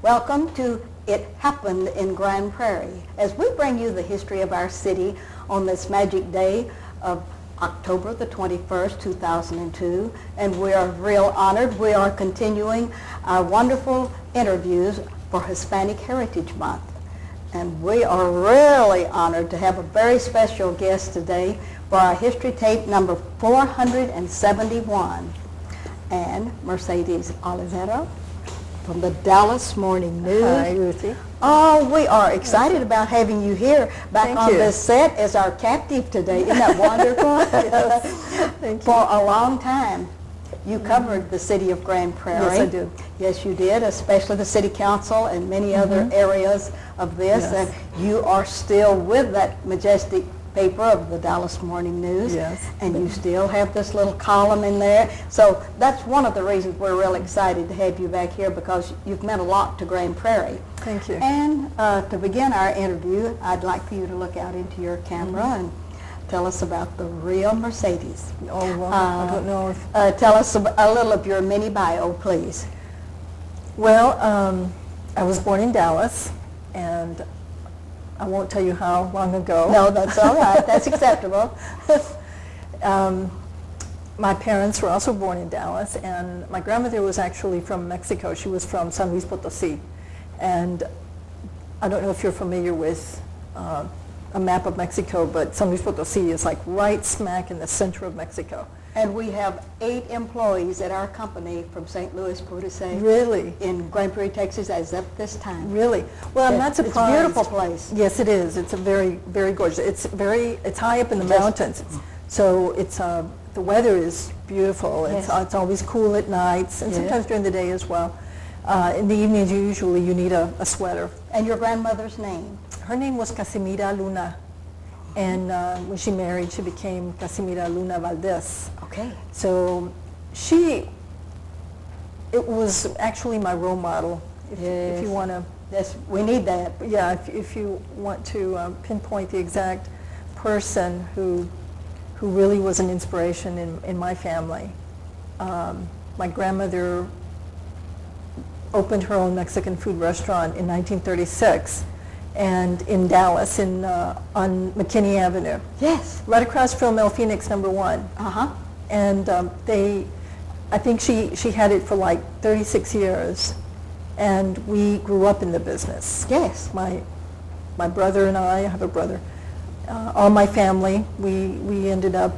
Welcome to It Happened in Grand Prairie, as we bring you the history of our city on this magic day of October the 21st, 2002, and we are real honored. We are continuing our wonderful interviews for Hispanic Heritage Month, and we are really honored to have a very special guest today for our history tape number 471, and Mercedes Olivera from the Dallas Morning News. Hi, Ruthie. Oh, we are excited about having you here back Thank on you. this set as our captive today. Isn't that wonderful? Yes. Thank you. For a long time, you covered the city of Grand Prairie. Yes, I did. Yes, you did, especially the city council and many other areas of this. Yes. And you are still with that majestic paper of the Dallas Morning News. Yes. And you still have this little column in there. So that's one of the reasons we're real excited to have you back here, because you've meant a lot to Grand Prairie. Thank you. And to begin our interview, I'd like for you to look out into your camera and tell us about the real Mercedes. Oh, well, I don't know if... Tell us a little of your mini bio, please. Well, I was born in Dallas, and I won't tell you how long ago. No, that's all right. That's acceptable. My parents were also born in Dallas, and my grandmother was actually from Mexico. She was from San Luis Potosí. And I don't know if you're familiar with a map of Mexico, but San Luis Potosí is like right smack in the center of Mexico. And we have 8 employees at our company from St. Louis Potosí. Really? In Grand Prairie, Texas, as of this time. Really? Well, I'm not surprised. It's a beautiful place. Yes, it is. It's a very, very gorgeous. It's high up in the mountains, so it's the weather is beautiful. Yes. It's always cool at nights, and Yes. sometimes during the day as well. In the evenings, usually you need a sweater. And your grandmother's name? Her name was Casimira Luna, and when she married, she became Casimira Luna Valdez. Okay. So it was actually my role model, if you want to. Yes, we need that. Yeah, if you want to pinpoint the exact person who really was an inspiration in my family. My grandmother opened her own Mexican food restaurant in 1936, and in Dallas, on McKinney Avenue. Yes. Right across from El Phoenix No. 1. Uh-huh. And I think she had it for like 36 years, and we grew up in the business. Yes. My brother and I have a brother, all my family, we ended up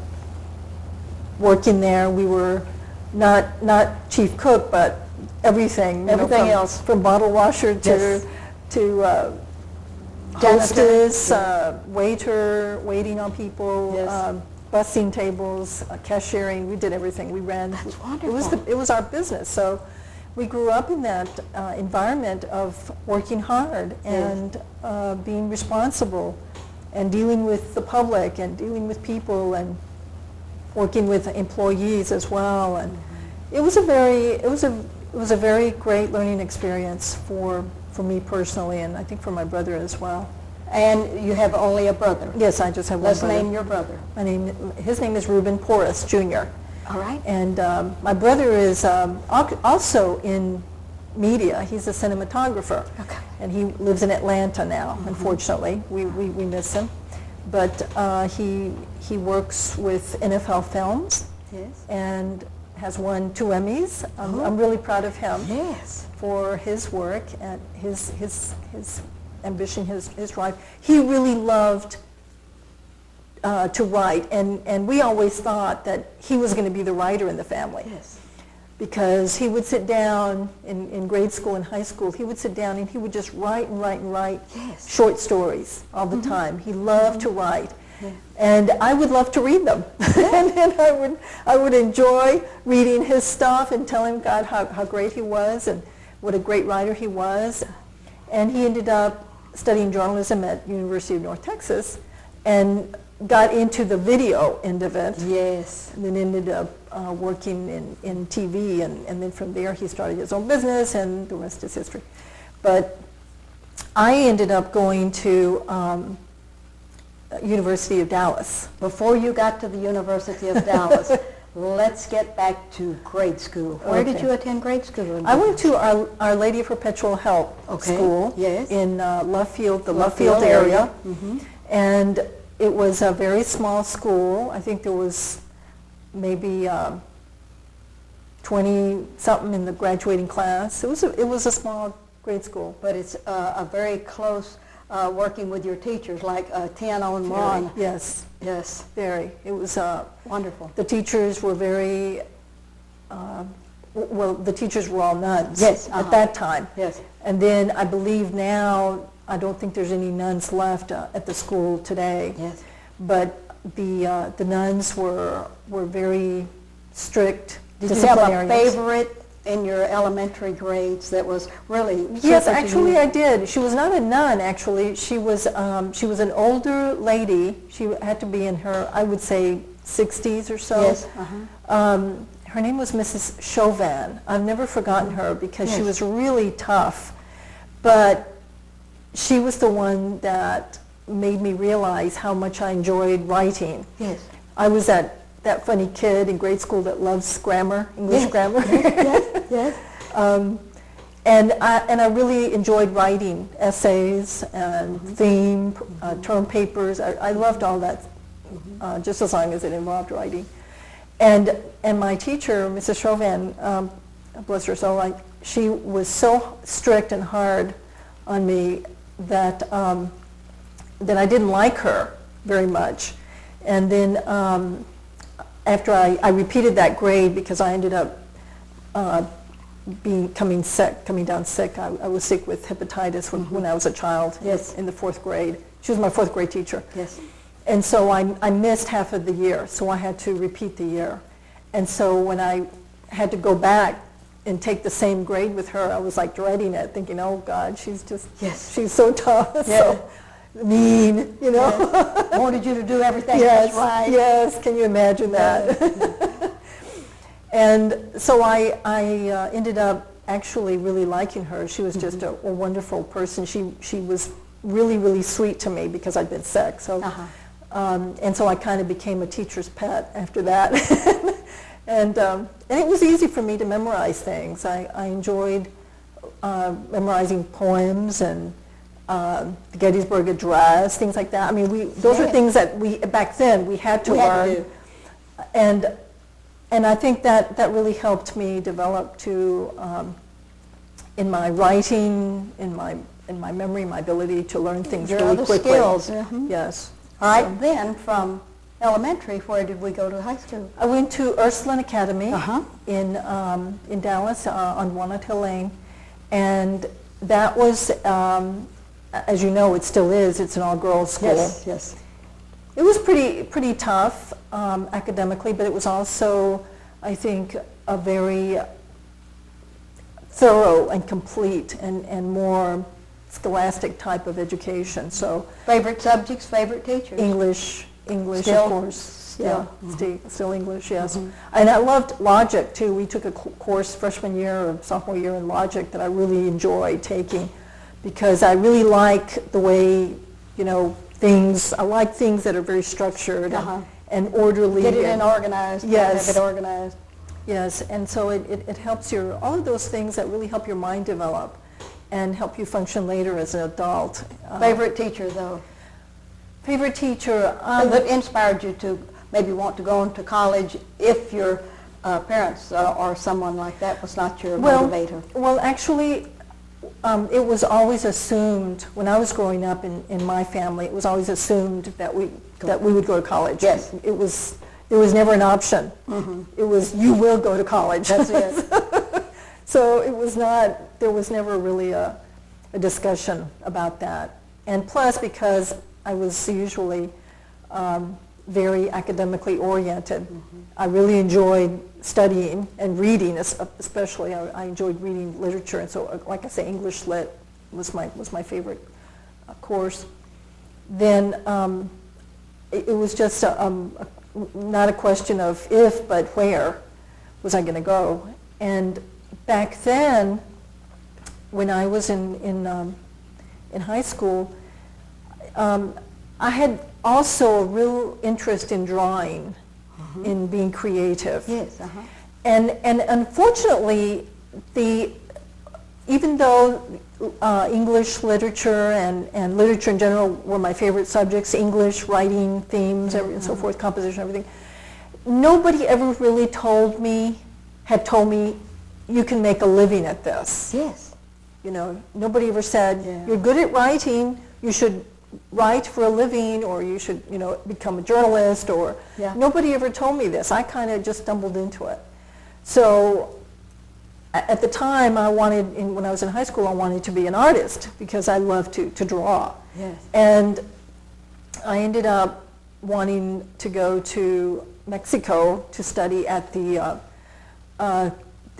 working there. We were not chief cook, but everything. Everything else. From bottle washer to hostess, waiter, waiting on people, Yes. bussing tables, cashiering. We did everything. We ran. That's wonderful. It was our business. So we grew up in that environment of working hard and being responsible and dealing with the public and dealing with people and working with employees as well. And it was a very great learning experience for me personally, and I think for my brother as well. And you have only a brother? Yes, I just have one Let's brother. name your brother. His name is Ruben Porras, Jr. All right. And my brother is also in media. He's a cinematographer. Okay. And he lives in Atlanta now, unfortunately. We miss him. But he works with NFL Films. Yes. And has won 2 Emmys. I'm really proud of him. Yes. For his work and his ambition, his drive. He really loved to write, and we always thought that he was going to be the writer in the family. Yes. Because he would sit down in grade school and high school, he would sit down and he would just write and write and write Yes. short stories all the time. He loved to write. Yeah. And I would love to read them. And I would enjoy reading his stuff and telling God how great he was and what a great writer he was. And he ended up studying journalism at University of North Texas and got into the video end of it. Yes. And then ended up working in TV, and then from there he started his own business, and the rest is history. But I ended up going to University of Dallas. Before you got to the University of Dallas, let's get back to grade school. Where did you attend grade school? I went to Our Lady of Perpetual Help School in Love Field, the Love Field area. Mm-hmm. And it was a very small school. I think there was maybe 20-something in the graduating class. It was a small grade school. But it's a very close working with your teachers, like 10 on 1. Yes. Yes. Very. It was wonderful. The teachers were very, well, the teachers were all nuns at that time. Yes. And then I believe now, I don't think there's any nuns left at the school today. Yes. But the nuns were very strict. Did you have a favorite in your elementary grades that was really? Yes, actually I did. She was not a nun, actually. She was an older lady. She had to be in her, I would say, 60s or so. Yes. Her name was Mrs. Chauvin. I've never forgotten her because she was really tough. But she was the one that made me realize how much I enjoyed writing. Yes. I was that funny kid in grade school that loves grammar, English grammar. Yes. And I really enjoyed writing essays and theme, term papers. I loved all that, just as long as it involved writing. And my teacher, Mrs. Chauvin, bless her soul, she was so strict and hard on me that that I didn't like her very much. And then after I repeated that grade because I ended up coming down sick. I was sick with hepatitis when I was a child. Yes. In the 4th grade. She was my 4th grade teacher. Yes. And so I missed half of the year, so I had to repeat the year. And so when I had to go back and take the same grade with her, I was like dreading it, thinking, oh God, she's she's so tough, so mean, you know. Yes. Wanted you to do everything yes, just right. Yes, can you imagine that? And so I ended up actually really liking her. She was just a wonderful person. She was really, really sweet to me because I'd been sick. So, and so I kind of became a teacher's pet after that. And it was easy for me to memorize things. I enjoyed memorizing poems and the Gettysburg Address, things like that. I mean, those were things that back then we had to learn. And I think that really helped me develop in my writing, in my memory, my ability to learn things really quickly. Skills. Yes. All right. Then from elementary, where did we go to high school? I went to Ursuline Academy in Dallas on Walnut Hill Lane, and that was, as you know, it still is. It's an all-girls school. Yes. Yes. It was pretty tough academically, but it was also, I think, a very thorough and complete and more scholastic type of education. So favorite subjects, favorite teachers? English, still, of course. Still English, yes. And I loved logic too. We took a course freshman year or sophomore year in logic that I really enjoyed taking because I really like the way, I like things that are very structured and orderly. Get it in organized. Yes. Have it organized. Yes, and so it helps all of those things that really help your mind develop and help you function later as an adult. Favorite teacher, though? Favorite teacher? That inspired you to maybe want to go on to college if your parents or someone like that was not your motivator? Well, actually, it was always assumed, when I was growing up in my family, it was always assumed that we would go to college. Yes. There was never an option. It was, you will go to college. That's it. So there was never really a discussion about that. And plus, because I was usually very academically oriented, I really enjoyed studying and reading, especially. I enjoyed reading literature, and so, like I say, English Lit was my favorite course. Then it was just not a question of if, but where was I going to go. And back then, when I was in high school, I had also a real interest in drawing. in being creative. Yes. And unfortunately, even though English literature and literature in general were my favorite subjects, English, writing, themes, and so forth, composition, everything, nobody ever really had told me, you can make a living at this. Yes. You know, nobody ever said, you're good at writing, you should write for a living, or you should, you know, become a journalist, or nobody ever told me this. I kind of just stumbled into it. So at the time, when I was in high school, I wanted to be an artist because I loved to draw. Yes. And I ended up wanting to go to Mexico to study at the,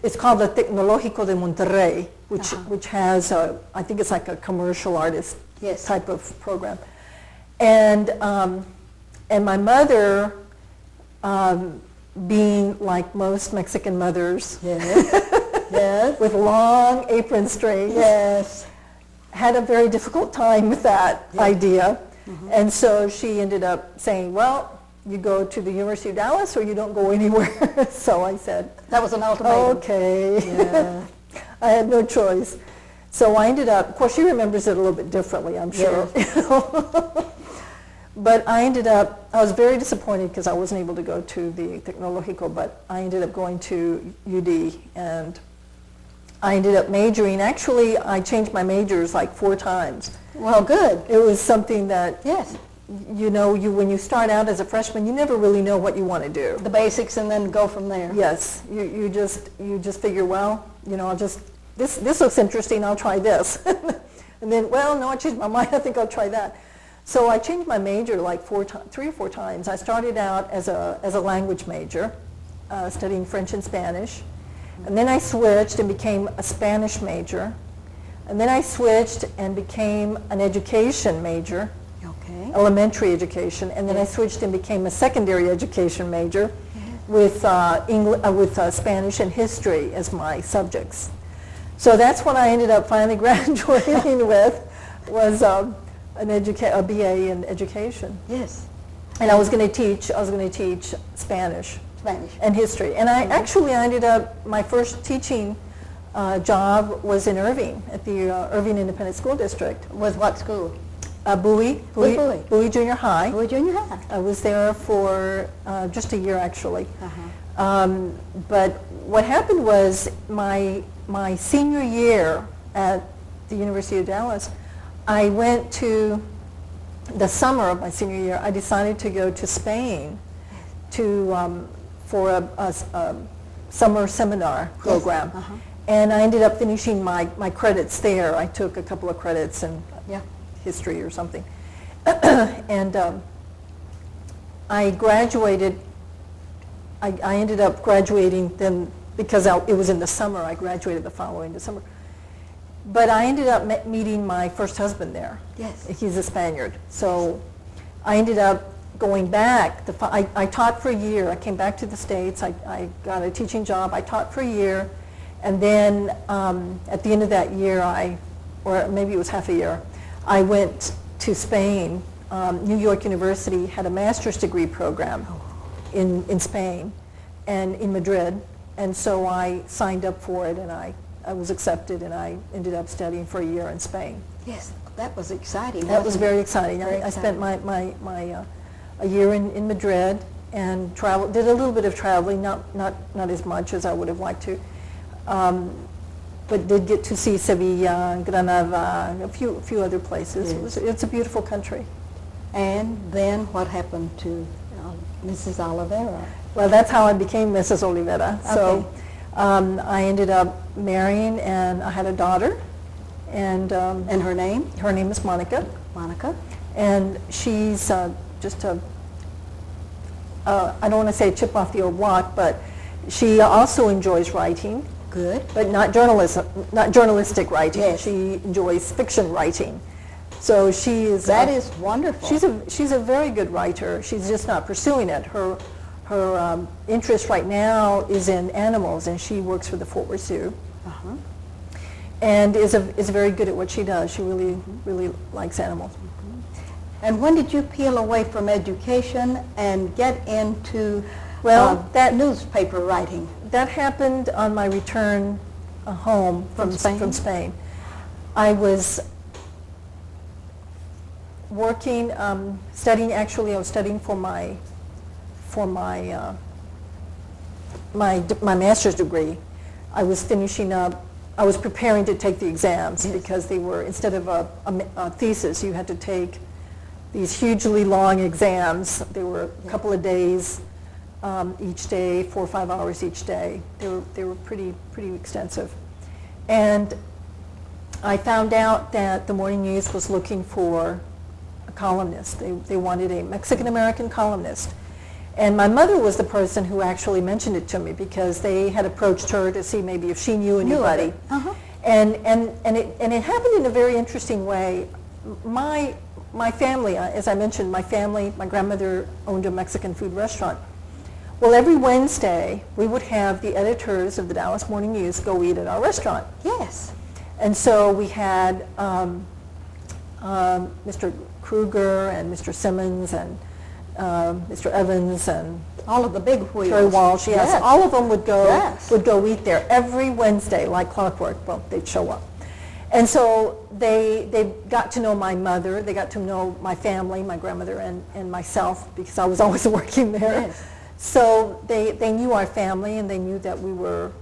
it's called the Tecnológico de Monterrey, which has, I think it's like a commercial artist type of program. And my mother, being like most Mexican mothers, Yes. with long apron strings, had a very difficult time with that idea. And so she ended up saying, well, you go to the University of Dallas or you don't go anywhere. So I said, that was an ultimatum. Okay. I had no choice. So I ended up, of course she remembers it a little bit differently, I'm sure. Yes. But I was very disappointed because I wasn't able to go to the Tecnológico, but I ended up going to UD, and I ended up majoring. Actually, I changed my majors like 4 times. Well, good. It was something that, you know, when you start out as a freshman, you never really know what you want to do. The basics, and then go from there. Yes, you just figure, well, you know, this looks interesting, I'll try this. And then, well, no, I changed my mind, I think I'll try that. So I changed my major like 3 or 4 times. I started out as a language major, studying French and Spanish. And then I switched and became a Spanish major. And then I switched and became an education major, elementary education. And then I switched and became a secondary education major with Spanish and history as my subjects. So that's what I ended up finally graduating with, was a BA in education. Yes. And I was going to teach Spanish and history. And I ended up, my first teaching job was in Irving, at the Irving Independent School District. With what school? Bowie Junior High. Bowie Junior High. I was there for just a year, actually. But what happened was my senior year at the University of Dallas, I went to the summer of my senior year. I decided to go to Spain for a summer seminar program. And I ended up finishing my credits there. I took a couple of credits in history or something. And I graduated. I ended up graduating then, because it was in the summer. I graduated the following December. But I ended up meeting my first husband there. Yes. He's a Spaniard. So I ended up going back. I taught for a year. I came back to the States. I got a teaching job. I taught for a year. And then at the end of that year, or maybe it was half a year, I went to Spain. New York University had a master's degree program in Spain and in Madrid. And so I signed up for it, and I was accepted, and I ended up studying for a year in Spain. Yes, that was exciting. That was very exciting. I spent a year in Madrid and did a little bit of traveling, not as much as I would have liked to, but did get to see Sevilla, Granada, a few other places. Yes. It's a beautiful country. And then what happened to Mrs. Oliveira? Well, that's how I became Mrs. Oliveira. Okay. So I ended up marrying, and I had a daughter. And her name? Her name is Monica. Monica. And she's just I don't want to say a chip off the old block, but she also enjoys writing. Good. But not journalistic writing. Yes. She enjoys fiction writing. So she is. That is wonderful. She's a very good writer. She's just not pursuing it. Her interest right now is in animals, and she works for the Fort Worth Zoo. And is very good at what she does. She really likes animals. And when did you peel away from education and get into Well, that newspaper writing? That happened on my return home from Spain. I was working, studying. Actually, I was studying for my master's degree. I was finishing up. I was preparing to take the exams because they were, instead of a thesis, you had to take these hugely long exams. They were a couple of days each day, 4 or 5 hours each day. They were pretty extensive. And I found out that the Morning News was looking for a columnist. They wanted a Mexican-American columnist. And my mother was the person who actually mentioned it to me because they had approached her to see maybe if she knew anybody. And it happened in a very interesting way. My family, as I mentioned, my grandmother owned a Mexican food restaurant. Well, every Wednesday, we would have the editors of the Dallas Morning News go eat at our restaurant. Yes. And so we had Mr. Kruger and Mr. Simmons and Mr. Evans and all of the big wheels. Terry Walsh, yes. All of them would go eat there every Wednesday like clockwork. Well, they'd show up. And so they got to know my mother, they got to know my family, my grandmother and myself, because I was always working there. Yes. So they knew our family, and they knew that we were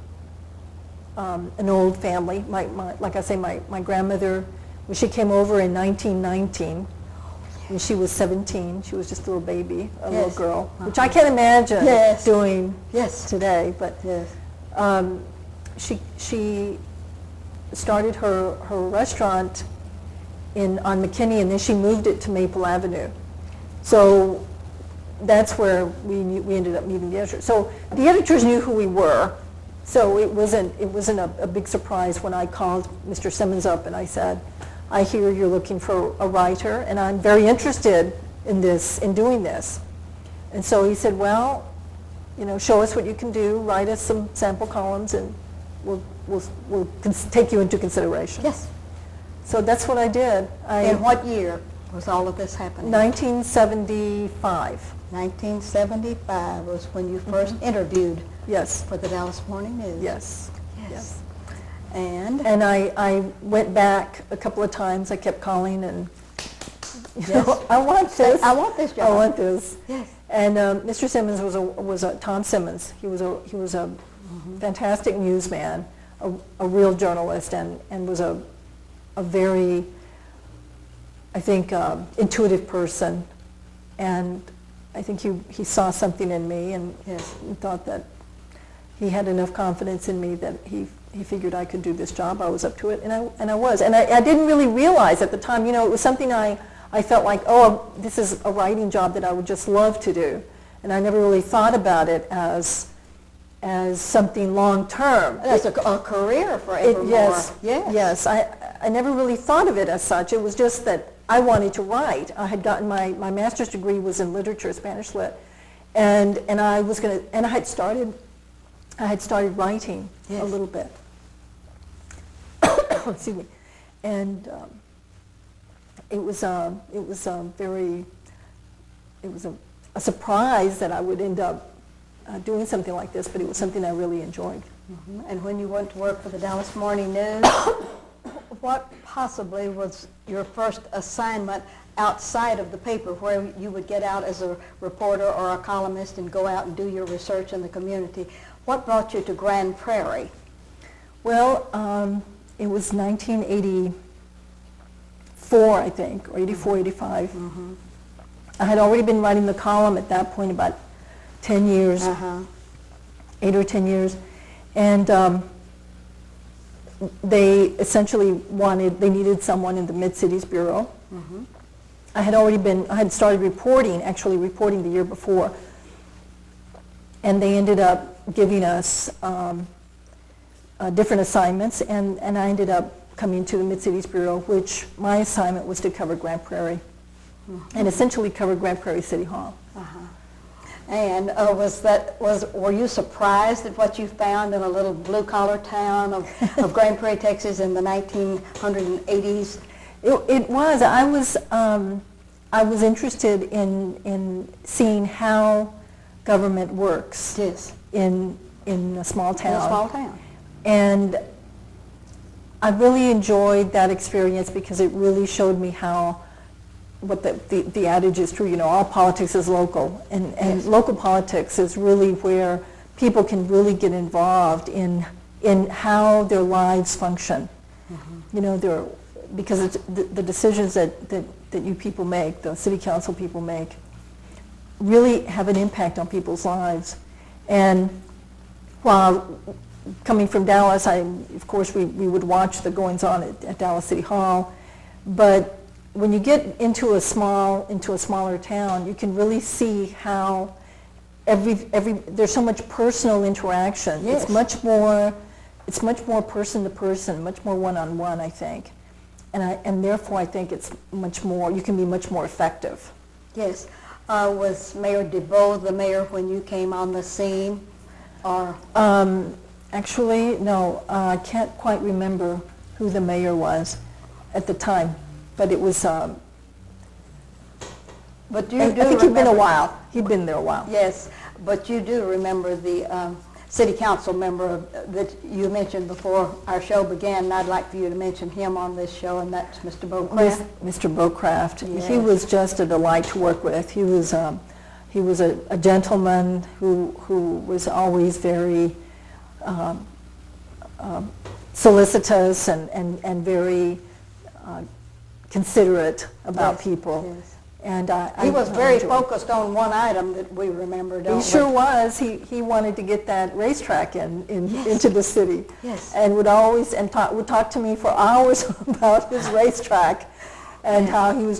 an old family. Like I say, my grandmother, when she came over in 1919, when she was 17, she was just a little baby, a little girl, which I can't imagine doing today. But she started her restaurant on McKinney, and then she moved it to Maple Avenue. So that's where we ended up meeting the editors. So the editors knew who we were. So it wasn't a big surprise when I called Mr. Simmons up and I said, I hear you're looking for a writer, and I'm very interested in doing this. And so he said, well, show us what you can do, write us some sample columns, and we'll take you into consideration. Yes. So that's what I did. In what year was all of this happening? 1975. 1975 was when you first interviewed for the Dallas Morning News. Yes. And I went back a couple of times. I kept calling and, I want this. I want this job. I want this. Yes. And Mr. Simmons was Tom Simmons. He was a fantastic newsman, a real journalist, and was a very, I think, intuitive person. And I think he saw something in me, and he thought that he had enough confidence in me that he figured I could do this job. I was up to it, and I was. And I didn't really realize at the time, it was something I felt like, oh, this is a writing job that I would just love to do. And I never really thought about it as something long term. As a career forevermore. Yes. I never really thought of it as such. It was just that I wanted to write. I had gotten my master's degree was in literature, Spanish lit, and I was going to, and I had started writing a little bit. Excuse me, and it was a surprise that I would end up doing something like this, but it was something I really enjoyed. Mm-hmm. And when you went to work for the Dallas Morning News, what possibly was your first assignment outside of the paper, where you would get out as a reporter or a columnist and go out and do your research in the community? What brought you to Grand Prairie? Well, it was 1984, I think, or 84, 85. Mm-hmm. I had already been writing the column at that point about 10 years, 8 or 10 years, and they essentially they needed someone in the Mid-Cities Bureau. Mm-hmm. I had started reporting the year before, and they ended up giving us different assignments, and I ended up coming to the Mid-Cities Bureau, which my assignment was to cover Grand Prairie, and essentially cover Grand Prairie City Hall. And were you surprised at what you found in a little blue-collar town of Grand Prairie, Texas in the 1980s? It was. I was interested in seeing how government works Yes. in a small town. In a small town. And I really enjoyed that experience because it really showed me how, what the adage is true, all politics is local. And Yes. local politics is really where people can really get involved in how their lives function. Mm-hmm. Because it's the decisions that you people make, the city council people make, really have an impact on people's lives. And while coming from Dallas, of course we would watch the goings on at Dallas City Hall, but when you get into a smaller town, you can really see how there's so much personal interaction. Yes. It's much more person to person, much more one-on-one, I think. And therefore I think it's you can be much more effective. Yes. Was Mayor DeVoe the mayor when you came on the scene? Or Actually, no, I can't quite remember who the mayor was at the time, but it was, but you I do think he'd been a remember- while. He'd been there a while. Yes, but you do remember the city council member that you mentioned before our show began, and I'd like for you to mention him on this show, and that's Mr. Beaucraft. Mr. Beaucraft. Yes. He was just a delight to work with. He was a gentleman who was always very solicitous and very considerate about Yes, people. yes. And He was very enjoyed- focused on one item that we remember, don't He we? sure was. He wanted to get that racetrack into the city. Yes. And would talk to me for hours about his racetrack and how he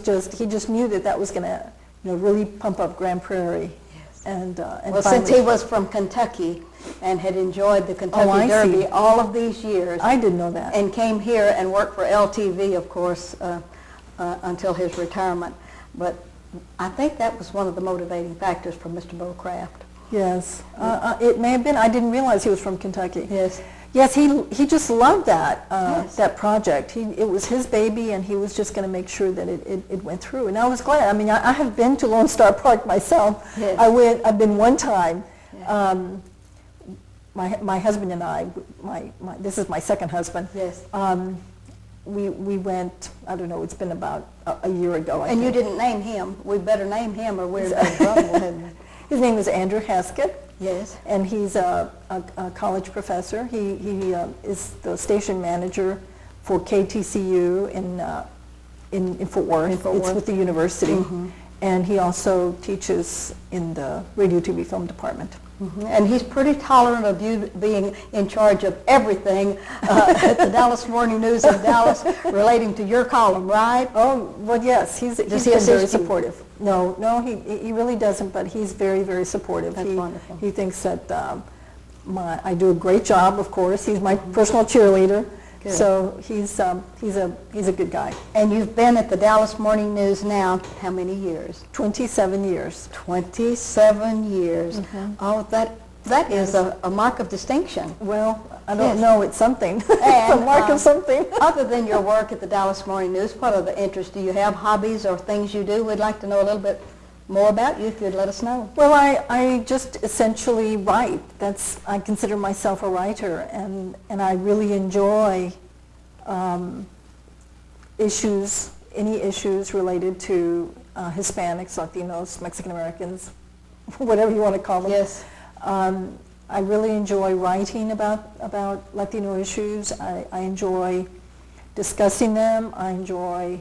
just knew that was going to really pump up Grand Prairie. Yes. And Well, since he was from Kentucky and had enjoyed the Kentucky I Derby see. all of these years, I didn't know that. and came here and worked for LTV, of course, until his retirement. But I think that was one of the motivating factors for Mr. Beaucraft. Yes. It may have been. I didn't realize he was from Kentucky. Yes. Yes, he just loved that Yes. that project. It was his baby, and he was just going to make sure that it went through. And I was glad. I mean, I have been to Lone Star Park myself. Yes. I've been one time. Yeah. My husband and I, this is my second husband. Yes. We went. I don't know. It's been about a year ago. I And you think. didn't name him. We better name him or we're in trouble. hadn't we? His name is Andrew Haskett. Yes. And he's a college professor. He is the station manager for KTCU in Fort Worth. In Fort It's Worth. with the university. Mhm. And he also teaches in the radio, TV, film department. Mhm. And he's pretty tolerant of you being in charge of everything at the Dallas Morning News in Dallas relating to your column, right? Oh, well, yes, he's he been very assist you? supportive. No, he really doesn't, but he's very, very supportive. That's wonderful. He thinks that I do a great job, of course. He's my personal cheerleader. Good. So he's a good guy. And you've been at the Dallas Morning News now how many years? 27 years. 27 years. Oh, that is a mark of distinction. Well, I don't Yes. know, it's something. It's a mark of something. Other than your work at the Dallas Morning News, what other interests do you have, hobbies or things you do? We'd like to know a little bit more about you if you'd let us know. Well, I just essentially write. I consider myself a writer, and I really enjoy any issues related to Hispanics, Latinos, Mexican Americans, whatever you want to call them. Yes. I really enjoy writing about Latino issues. I enjoy discussing them. I enjoy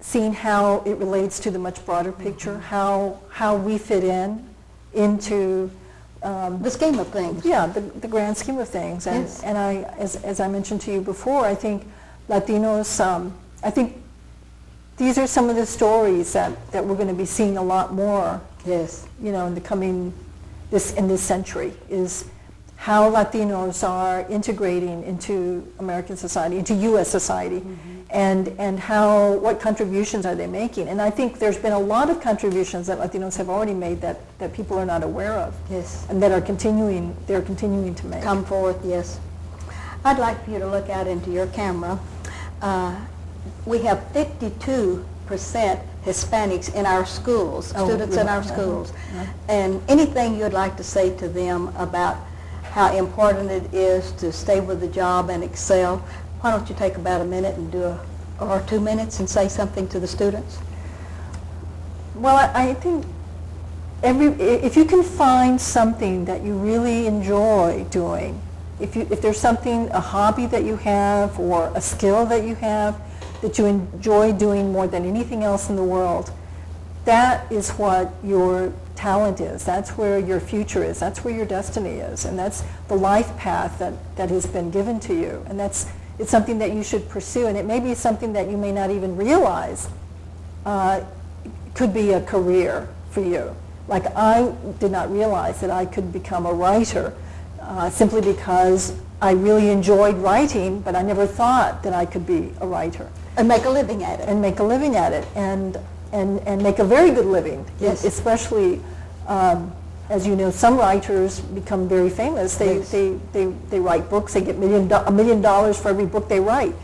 seeing how it relates to the much broader picture, how we fit into The scheme of things. yeah, the grand scheme of things. And, Yes. and as I mentioned to you before, I think Latinos, I think these are some of the stories that we're going to be seeing a lot more, Yes. in the coming, in this century, is how Latinos are integrating into American society, into U.S. society, and what contributions are they making. And I think there's been a lot of contributions that Latinos have already made that people are not aware of, Yes. and that they're continuing to make. Come forth, yes. I'd like for you to look out into your camera. We have 52% Hispanics in our schools, Oh, students in yeah, our schools. yeah. And anything you'd like to say to them about how important it is to stay with the job and excel, why don't you take about a minute and or 2 minutes and say something to the students? Well, I think if you can find something that you really enjoy doing, if there's something, a hobby that you have or a skill that you have that you enjoy doing more than anything else in the world, that is what your talent is. That's where your future is. That's where your destiny is. And that's the life path that has been given to you. And it's something that you should pursue. And it may be something that you may not even realize could be a career for you. Like I did not realize that I could become a writer simply because I really enjoyed writing, but I never thought that I could be a writer. And make a living at it. And make a living at it, and make a very good living. Yes. Especially, as you know, some writers become very famous. They write books. They get $1 million for every book they write.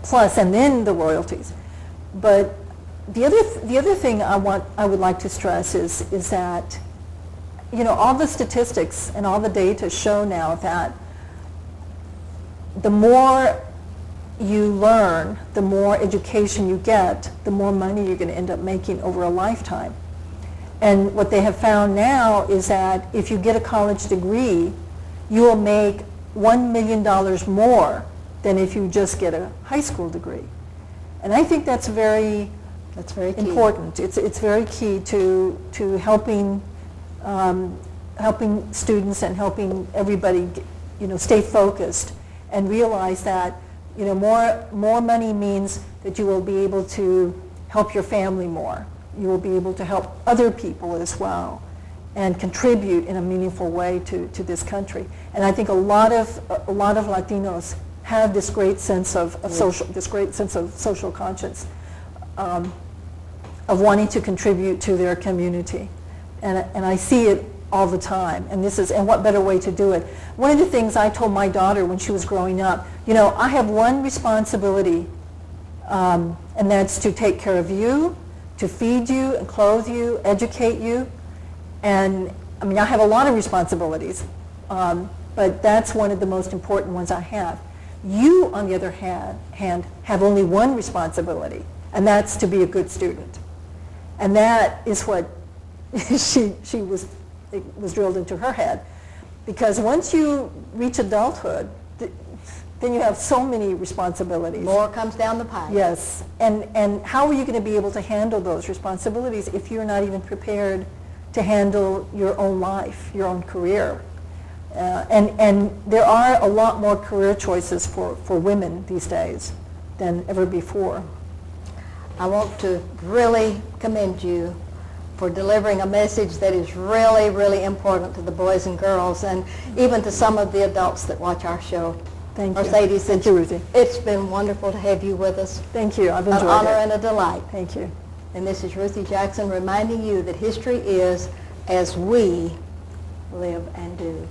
Plus, and then the royalties. But the other thing I would like to stress is that, you know, all the statistics and all the data show now that the more you learn, the more education you get, the more money you're going to end up making over a lifetime. And what they have found now is that if you get a college degree, you will make $1 million more than if you just get a high school degree. And I think that's very key. important. It's very key to helping helping students and helping everybody, you know, stay focused and realize that, you know, more money means that you will be able to help your family more. You will be able to help other people as well and contribute in a meaningful way to this country. And I think a lot of Latinos have this great sense of social conscience, of wanting to contribute to their community. And I see it all the time. And what better way to do it? One of the things I told my daughter when she was growing up, you know, I have one responsibility, and that's to take care of you, to feed you and clothe you, educate you. And I mean, I have a lot of responsibilities, but that's one of the most important ones I have. You, on the other hand, have only one responsibility, and that's to be a good student. And that is what it was drilled into her head. Because once you reach adulthood, then you have so many responsibilities. More comes down the pipe. Yes. And how are you going to be able to handle those responsibilities if you're not even prepared to handle your own life, your own career? And there are a lot more career choices for women these days than ever before. I want to really commend you for delivering a message that is really, really important to the boys and girls, and even to some of the adults that watch our show. Thank you. Mercedes, Thank you, Ruthie. It's been wonderful to have you with us. Thank you. I've enjoyed it. An honor and a delight. Thank you. And this is Ruthie Jackson reminding you that history is as we live and do.